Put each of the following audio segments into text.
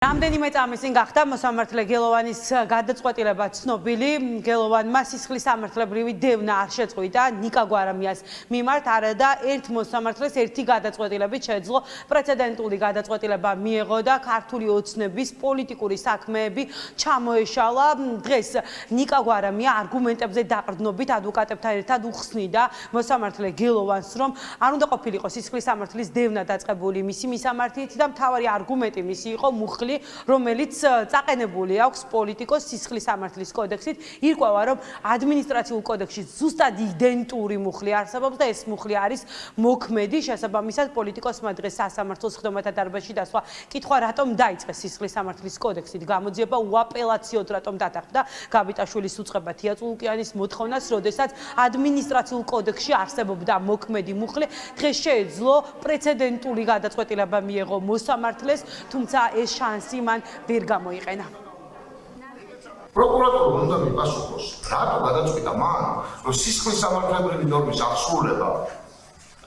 რამდენიმე წამის წინ გახდა მოსამართლე გელოვანის გადაწყვეტილება ცნობილი. გელოვანმა სისხლის სამართლებრივი დევნა არ შეწყვიტა ნიკა გვარამიას მიმართ, არადა ერთ მოსამართლეს ერთი გადაწყვეტილებით შეეძლო პრეცედენტული გადაწყვეტილება მიეღო და ქართული ოცნების პოლიტიკური საქმეები ჩამოეშალა. დღეს ნიკა გვარამია არგუმენტებზე დაყრდნობით ადვოკატებთან ერთად უხსნიდა მოსამართლე გელოვანს, რომ არ უნდა ყოფილიყო სისხლის სამართლის დევნა დაწყებული მისი მისამართით და მთავარი არგუმენტი მისი იყო მუხლი, რომელიც წაყენებული აქვს პოლიტიკოს სისხლის სამართლის კოდექსით. ირკვევა, რომ ადმინისტრაციულ კოდექსში ზუსტად იდენტური მუხლი არსებობს და ეს მუხლი არის მოქმედი. შესაბამისად, პოლიტიკოსმა დღეს სასამართლოს სხდომათა დარბაზში დასვა კითხვა, რატომ დაიწყეს სისხლის სამართლის კოდექსით გამოძიება, უაპელაციოდ რატომ დათანხმდა გაბიტაშვილის უწყება თია წულუკიანის მოთხოვნას, როდესაც ადმინისტრაციულ კოდექსში არსებობდა მოქმედი მუხლი. დღეს შეეძლო პრეცედენტული გადაწყვეტილება მიეღო მოსამართლეს, თუმცა ეს შანსი მან ვერ გამოიყენა. პროკურატურა უნდა მიპასუხოს, რატო გადაწყვიტა მან, რომ სისხლის სამართლებრივი ნორმის აღსრულება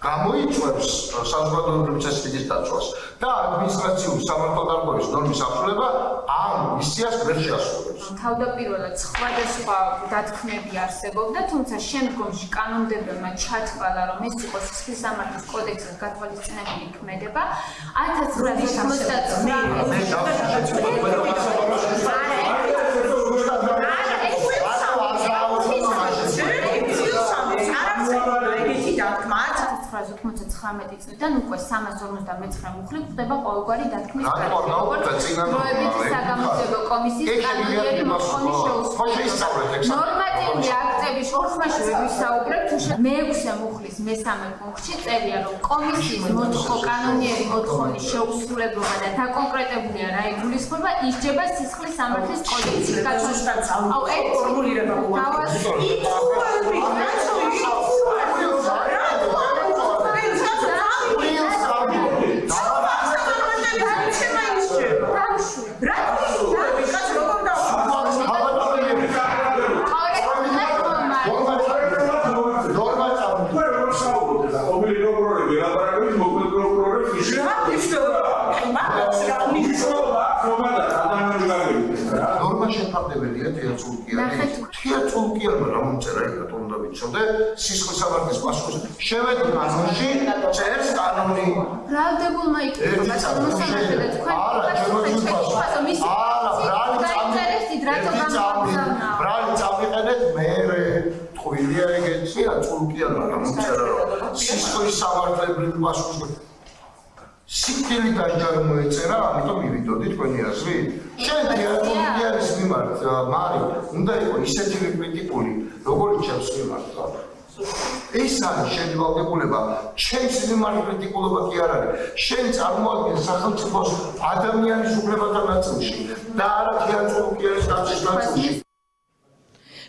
გამოიწვევს საზოგადოებრივი წესრიგის დაცვას და ადმინისტრაციული სამართალდამცველობის ნორმის აღსრულება ამ მისიას ვერ შეასრულებს. თავდაპირველად სხვადასხვა დათქმები არსებობდა, თუმცა შემდგომში კანონმდებელმა ჩათვალა, რომ ეს იყო სისხლის სამართლის კოდექსის გათვალისწინებული ქმედება 1999 წლიდან უკვე 359 მუხლი გვხვდება ყოველგვარი დათქმის პრაქტიკა. დროებითი საგამოძიებო კომისიის კანონიერი მოთხოვნის შეუსრულებლად. ნორმატიული აქტების შორხმაში ვისაუბრებთ, მეექვსე მუხლის მესამე პუნქტში წერია, რომ კომისიის კანონიერი მოთხოვნის შეუსრულებლობა და დაკონკრეტებულია რა იგულისხმება, ისჯება სისხლის სამართლის კოდექსის გათვალისწინებით. აუ ეს ფორმულირება შეფარდებელია თია წულუკიანმა რა მომწერა იქ უნდა ვიცოდე სისხლის სამართლის პასუხს შევედი კანონში წერს კანონი ბრალდებულმა იკითხა მოსამართლე და თქვენ ბრალი წავიყენეთ მერე ტყუილია ეგეთია წულუკიანმა რა მომწერა რომ სისხლის სამართლებრივი პასუხს სიკელი დაჯარ მოეწერა, ამიტომ მივიდოდი თქვენი აზრით. შენ თეატრონის მიმართ მარი უნდა იყო ისეთი კრიტიკული, როგორც ჩემს მიმართ. ეს არის შენი ვალდებულება, ჩემს მიმართ კრიტიკულობა კი არ არის. შენ წარმოადგენს სახელმწიფოს ადამიანის უფლებათა ნაწილში და არა თეატრონის ნაწილში.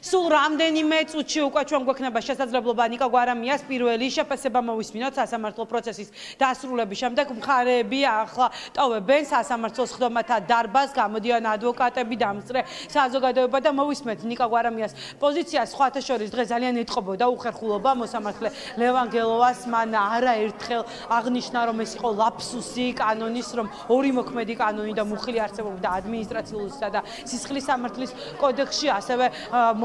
სულ რამდენიმე წუთში უკვე ჩვენ გვექნება შესაძლებლობა ნიკა გვარამიას პირველი შეფასება მოვისმინოთ სასამართლო პროცესის დასრულების შემდეგ. მხარეები ახლა ტოვებენ სასამართლოს სხდომათა დარბაზს, გამოდიან ადვოკატები, დამსწრე საზოგადოება და მოვისმენთ ნიკა გვარამიას პოზიციას. სხვათა შორის დღეს ძალიან ეტყობოდა უხერხულობა მოსამართლე ლევან გელოვას. მან არაერთხელ აღნიშნა, რომ ეს იყო ლაფსუსი კანონის, რომ ორი მოქმედი კანონი და მუხლი არსებობდა ადმინისტრაციულისა და სისხლის სამართლის კოდექსში. ასევე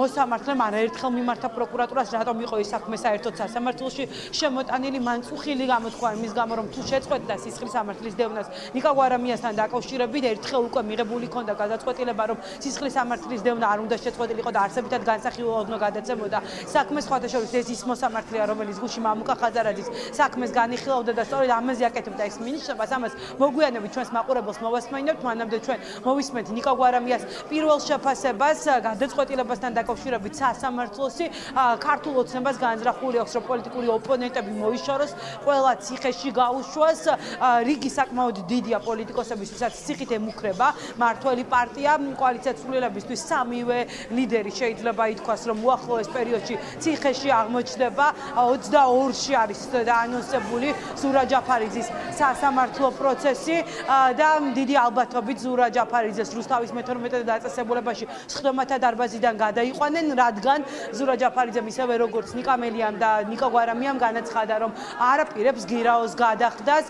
მოსამართლემ არაერთხელ მიმართა პროკურატურას, რატომ იყო ეს საქმე საერთოდ სასამართლოში შემოტანილი. მან წუხილი გამოთქვა იმის გამო, რომ თუ შეწყვეტდა სისხლის სამართლის დევნას ნიკა გვარამიასთან დაკავშირებით, ერთხელ უკვე მიღებული ჰქონდა გადაწყვეტილება, რომ სისხლის სამართლის დევნა არ უნდა შეწყვეტილიყო და არსებითად განსახილველად უნდა გადაცემოდა საქმეს. სხვათა შორის ეს ის მოსამართლეა, რომელიც გუშინ მამუკა ხაზარაძის საქმეს განიხილავდა და სწორედ ამაზე აკეთებდა ეს მინიშნებას. ამას მოგვიანებით ჩვენს მაყურებელს მოვასმენებთ. მანამდე ჩვენ მოვისმენთ ნიკა გვარამიას პირველ შეფასებას გადაწყვეტილებასთან დაკავშირებით. სასამართლოსი ქართულ ოცნებას განზრახული აქვს, რომ პოლიტიკური ოპონენტები მოიშოროს, ყველა ციხეში გაუშვას. რიგი საკმაოდ დიდია პოლიტიკოსების, ვისაც ციხით ემუქრება მართველი პარტია. კოალიცია ცვლილებისთვის სამივე ლიდერი შეიძლება ითქვას, რომ უახლოეს პერიოდში ციხეში აღმოჩნდება. 22-ში არის დაანონსებული ზურა ჯაფარიძის სასამართლო პროცესი და დიდი ალბათობით ზურა ჯაფარიძეს რუსთავის მე-12 დაწესებულებაში სხდომათა დარბაზიდან გადაიყვანენ, რადგან ზურა ჯაფარიძემ ისევე როგორც ნიკა მელიამ და ნიკა გვარამიამ განაცხადა, რომ არ აპირებს გირაოს გადახდას.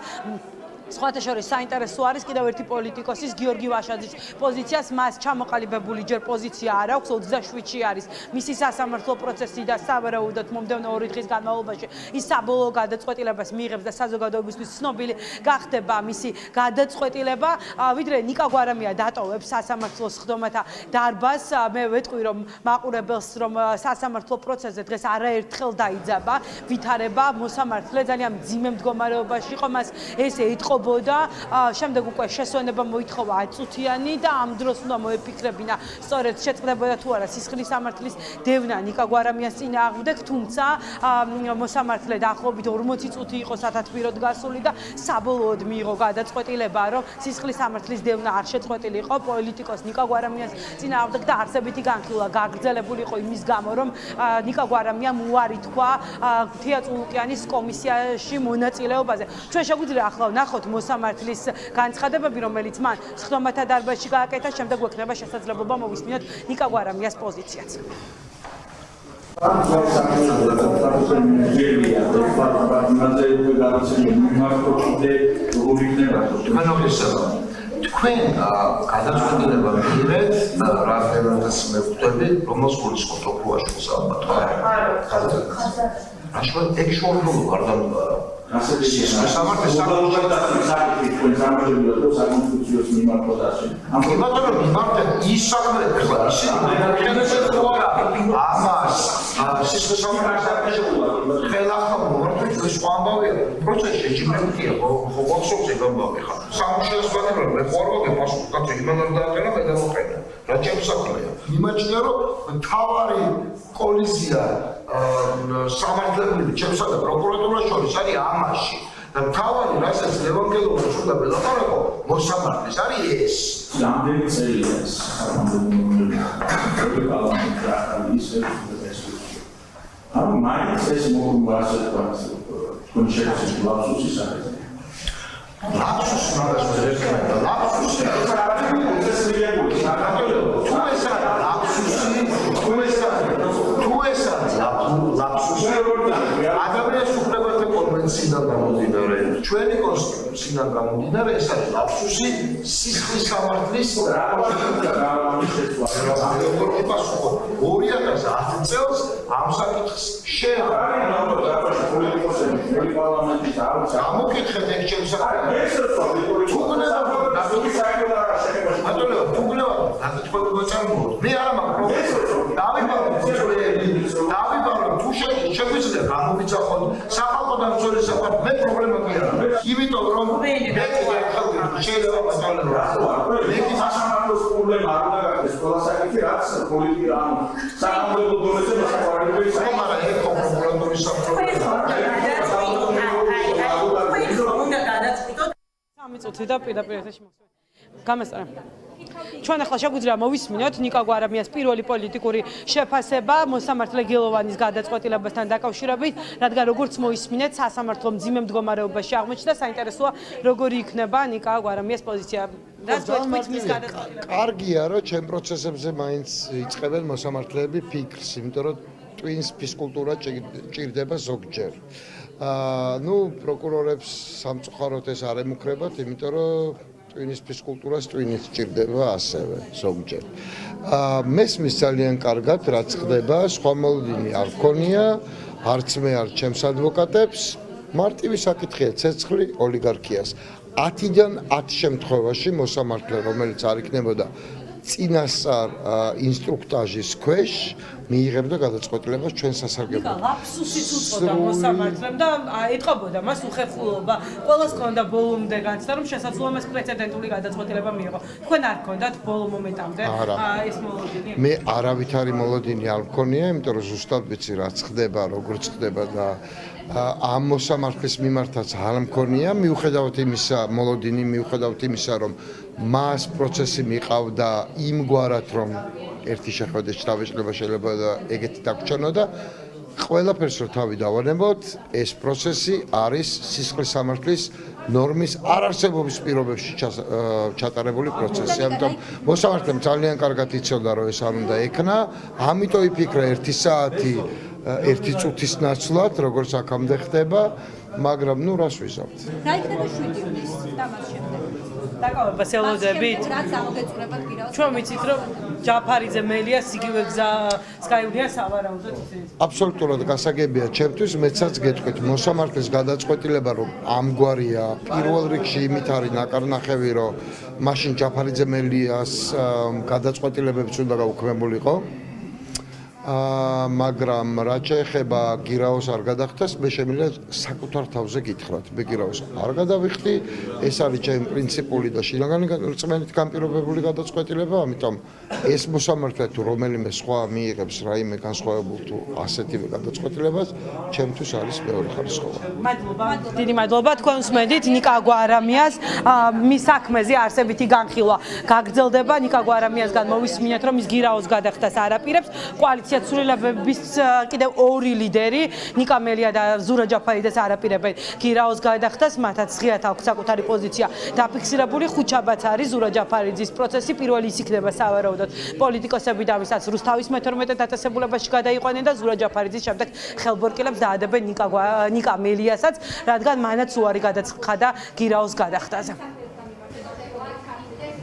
სხვათა შორის საინტერესო არის კიდევ ერთი პოლიტიკოსის გიორგი ვაშაძის პოზიციას მას ჩამოყალიბებული ჯერ პოზიცია არ აქვს 27-ში არის მისი სასამართლო პროცესი და სავარაუდოდ მომდევნო 2 დღის განმავლობაში ის საბოლოო გადაწყვეტილებას მიიღებს და საზოგადოებისთვის ცნობილი გახდება მისი გადაწყვეტილება ვიდრე ნიკა გვარამია დატოვებს სასამართლოს ხდომათა დარბაზს მე ვეტყვი რომ მაყურებელს რომ სასამართლო პროცესზე დღეს არაერთხელ დაიძაბა ვითარება მოსამართლე ძალიან მძიმე მდგომარეობაში იყო მას ესე იტყობოდა შემდეგ უკვე შესვენება მოითხოვა 10 წუთიანი და ამ დროს უნდა მოეფიქრებინა სწორედ შეწყდებოდა თუ არა სისხლის სამართლის დევნა ნიკა გვარამიას წინააღმდეგ თუმცა მოსამართლე დაახლოებით 40 წუთი იყო სათათბიროდ გასული და საბოლოოდ მიიღო გადაწყვეტილება რომ სისხლის სამართლის დევნა არ შეწყვეტილი იყო პოლიტიკოს ნიკა გვარამიას წინააღმდეგ და არსებითი განხილვა გაგრძელებული იყო იმის გამო რომ ნიკა გვარამიამ უარი თქვა თეა წულუკიანის კომისიაში მონაწილეობაზე ჩვენ შეგვიძლია ახლა ვნახოთ მოსამართლის განცხადებები რომელიც მან ხდომათა დარბაზში გააკეთა შემდეგ გვექნება შესაძლებლობა მოვისმინოთ ნიკა გვარამიას პოზიციაც თქვენ გადაწყვეტილება მიიღეთ რამდენადაც მევხვდები რომელს გულისხმობთ ოქროაშვილს ალბათ რაშვა ეგ შორდულო არ დამდგარა სამართლის საკითხი თქვენ სამართლებრივად რო საკონსტიტუციოს მიმართვაში ამბობთ მიმართეთ ის საქმეები ხო ისინი შეიძლება თუ არა ამას სისხლის სამართლის საკითხი ხელახლა მოვარდეთ ეს სხვა ამბავია პროცესი შეჯიბრებულია ხო ვახსოვს ეგ ამბავი ხა სამუშაოს ბანერები მე ყურვაგე პასუხი კაცო იმან არ დააყენა მე დავაყენა რა ჩემსაქმეა იმაჩნია რომ თავარი კოლიზია სამართლებრივი ჩემსა და პროკურატურას შორის არის ამაში და თავარი რასაც ლევანგელოვას უნდა ველაპარაკო მოსამართლის არის ეს რამდენი წერია ეს ამ მაინც ეს მოგვასწრებს თქვენ შეგვიძლია ლაფსუსის არის ლაფსუსი მაგას ვერექნება ლაფსუსი ადამიანის უფლებათა კონვენციიდან გამომდინარე, ჩვენი კონსტიტუციიდან გამომდინარე, ეს არის ლაფსუსი სისხლის სამართლის პასუხი. 2010 წელს ამ საკითხს გამოკითხეთ ეგ ჩემს მე არა მაქვს დავიბარო თუ შეგვიძლია გამოვიცახოთ სახალხო დამცველის საფართ მე პრობლემა კი არა იმიტომ რომ მე შეიძლება ბატონო მე კი სასამართლოს პრობლემა არ უნდა გახდეს ყველა საკითხი რაც პოლიტიკა ანუ სახელმწიფო დონეზე მასაკვარებელი მაგრამ ეგ პროკურატურის საფრთხეა 3 წუთი და პირდაპირ ეთერში გამესწრა ჩვენ ახლა შეგვიძლია მოვისმინოთ ნიკა გვარამიას პირველი პოლიტიკური შეფასება მოსამართლე გილოვანის გადაწყვეტილებასთან დაკავშირებით, რადგან როგორც მოისმინეთ, სასამართლო მძიმე მდგომარეობაში აღმოჩნდა, საინტერესოა როგორი იქნება ნიკა გვარამიას პოზიცია. რაც თქვით მის გადაწყვეტილებას. კარგია, რომ ჩემ პროცესებზე მაინც იწყებენ მოსამართლეები ფიქრს, იმიტომ რომ ტვინს ფიზკულტურა ჭირდება ზოგჯერ. ნუ პროკურორებს სამწუხაროდ ეს არ ემუქრებათ, იმიტომ რომ ტვინის ფიზკულტურას ტვინიც ჭირდება ასევე ზოგჯერ. მესმის ძალიან კარგად რაც ხდება, სხვა მოლოდინი არ ქონია, არც მე არ ჩემს ადვოკატებს, მარტივი საკითხია ცეცხლი ოლიგარქიას. 10-დან 10 შემთხვევაში მოსამართლე, რომელიც არ იქნებოდა წინასწარ ინსტრუქტაჟის ქვეშ მიიღებდა გადაწყვეტილებას ჩვენ სასარგებლოდ. ლაფსუსიც უწოდა მოსამართლემ და ეტყობოდა მას უხერხულობა. ყველას ჰქონდა ბოლომდე განცდა რომ შესაძლოა მას პრეცედენტული გადაწყვეტილება მიიღო. თქვენ არ ჰქონდათ ბოლო მომენტამდე ეს მოლოდინი? მე არავითარი მოლოდინი არ მქონია, იმიტომ რომ ზუსტად ვიცი რაც ხდება, როგორც ხდება და ამ მოსამართლის მიმართაც არ მქონია, მიუხედავად იმისა, მოლოდინი მიუხედავად იმისა, რომ მას პროცესი მიყავდა იმგვარად, რომ ერთი შეხვედრის შთაბეჭდილება შეიძლება და ეგეთი დაგვრჩენოდა, ყველაფერს რო თავი დავანებოთ, ეს პროცესი არის სისხლის სამართლის ნორმის არარსებობის პირობებში ჩატარებული პროცესი. ამიტომ მოსამართლემ ძალიან კარგად იცოდა, რომ ეს არ უნდა ექნა, ამიტომ იფიქრა 1 საათი 1 წუთის ნაცვლად, როგორც აქამდე ხდება, მაგრამ ნუ რას ვიზავთ. რა იქნება 7 ივნისს? და მას შემდეგ. დაკავებას ელოდებით. რაც ამოგეწურებათ გირაოს. ჩვენ ვიცით რომ ჯაფარიძე მელიას იგივე გზას გაივლია სავარაუდოდ ისინი. აბსოლუტურად გასაგებია ჩემთვის მეცაც გეტყვით მოსამართლის გადაწყვეტილება რომ ამგვარია პირველ რიგში იმით არის ნაკარნახევი რომ მაშინ ჯაფარიძე მელიას გადაწყვეტილებებიც უნდა გაუქმებულიყო მაგრამ რაც შეეხება გირაოს არ გადახდეს მე შემიძლია საკუთარ თავზე გითხრათ მე გირაოს არ გადავიხდი ეს არის ჩემი პრინციპული და შინაგანი რწმენით განპირობებული გადაწყვეტილება ამიტომ ეს მოსამართლე თუ რომელიმე სხვა მიიღებს რაიმე განსხვავებულ თუ ასეთივე გადაწყვეტილებას ჩემთვის არის მეორე ხარისხოვანი მადლობა დიდი მადლობა თქვენ უსმენთ ნიკა გვარამიას მის საქმეზე არსებითი განხილვა გაგრძელდება ნიკა გვარამიასგან მოვისმინეთ რომ ის გირაოს გადახდას არაპირებს კოალიცია ცვლილებების კიდევ ორი ლიდერი ნიკა მელია და ზურა ჯაფარიძეს არაპირებენ გირაოს გადახდას მათაც ღიათ აქვს საკუთარი პოზიცია დაფიქსირებული ხუჩაბაც არის ზურა ჯაფარიძის პროცესი პირველი ის იქნება სავარაუდოდ პოლიტიკოსები და ვისაც რუსთავის მე-12 დაწესებულებაში გადაიყვანენ და ზურა ჯაფარიძის შემდეგ ხელბორკილებს დაადებენ ნიკა მელიასაც რადგან მანაც უარი გადაცხადა გირაოს გადახდაზე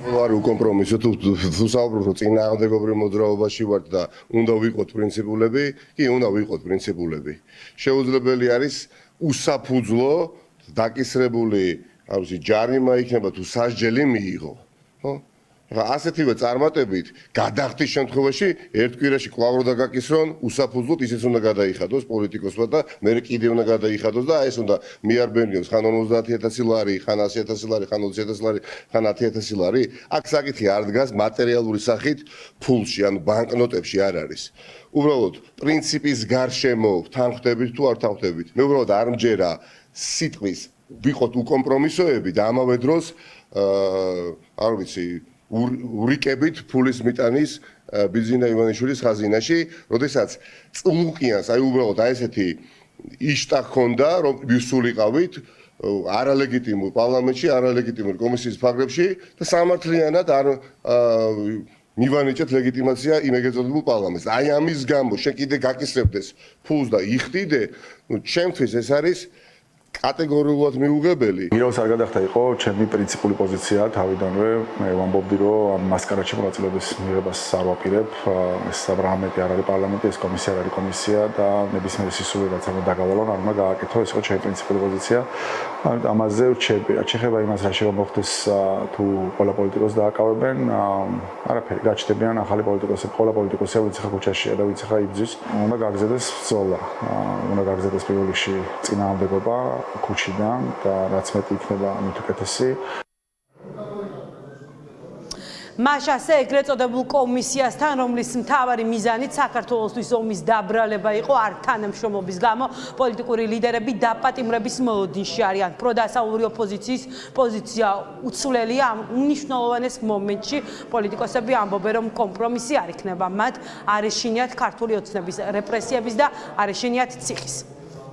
არ უკომპრომისო თუ საუბრობთ წინააღმდეგობრივ მოძრაობაში ვართ და უნდა ვიყოთ პრინციპულები, კი უნდა ვიყოთ პრინციპულები. შეუძლებელი არის უსაფუძვლო დაკისრებული, არ ვიცი, ჯარიმა იქნება თუ სასჯელი მიიღო, ხო? ასეთივე წარმატებით გადახდის შემთხვევაში ერთ კვირაში კვლავ რო დაგაკისრონ უსაფუძვლოდ ისიც უნდა გადაიხადოს პოლიტიკოსმა და მე კიდე უნდა გადაიხადოს და ეს უნდა მიარბენიოს ხან 50000 ლარი, ხან 100000 ლარი, ხან 20000 ლარი, ხან 10000 ლარი. აქ საკითხი არ დგას მატერიალური სახით ფულში, ანუ ბანკნოტებში არ არის. უბრალოდ პრინციპის გარშემო თანხდებით თუ არ თანხდებით. მე უბრალოდ არ მჯერა სიტყვის ვიყოთ უკომპრომისოები და ამავე დროს არ ვიცი ურიკებით ფულის მიტანის ბიზინა ივანიშვილის ხაზინაში, როდესაც წლუკიანს, აი უბრალოდ აი ესეთი იშტა ხონდა, რომ ვისულიყავით არალეგიტიმურ პარლამენტში, არალეგიტიმურ კომისიის ფარგლებში და სამართლიანად არ მივანიჭეთ ლეგიტიმაცია იმ ეგეწოდებულ პარლამენტს. აი ამის გამო შენ კიდე გაკისრებდეს ფულს და იხდიდე, ნუ ჩემთვის ეს არის კატეგორიულად მიუღებელი. გირაოს არ გადახდა იყო ჩემი პრინციპული პოზიცია თავიდანვე. მე ვამბობდი რომ ამ მასკარადში მონაწილეობის მიღებას არ ვაპირებ. ეს საბრალმენტი არ არის პარლამენტი, ეს კომისია არ არის კომისია და ნებისმიერი სისულე რაც უნდა დაგავალონ, არ უნდა გააკეთო, ეს იყო ჩემი პრინციპული პოზიცია. ამაზე ვრჩები. რაც შეეხება იმას, რა შეიძლება მოხდეს თუ ყველა პოლიტიკოსს დააკავებენ, არაფერი, გაჩნდებიან ახალი პოლიტიკოსები, ყველა პოლიტიკოსი ვინც ხა ქუჩაშია და ვინც ხა იბძვის, უნდა გაგზდეს ბრძოლა. უნდა გაგზდეს პირველ რიგში წინააღმდეგობა ქუჩიდან და რაც მეტი იქნება მით უკეთესი. მაშასე ეგრეთ წოდებულ კომისიასთან, რომლის მთავარი მიზანით საქართველოსთვის ომის დაბრალება იყო, არ თანამშრომლობის გამო პოლიტიკური ლიდერები დაპატიმრების მოლოდინში არიან. პროდასავლური ოპოზიციის პოზიცია უცვლელია ამ უნიშნულოვანეს მომენტში. პოლიტიკოსები ამბობენ, რომ კომპრომისი არ იქნება მათ, არ ეშინიათ ქართული ოცნების რეპრესიების და არ ეშინიათ ციხის.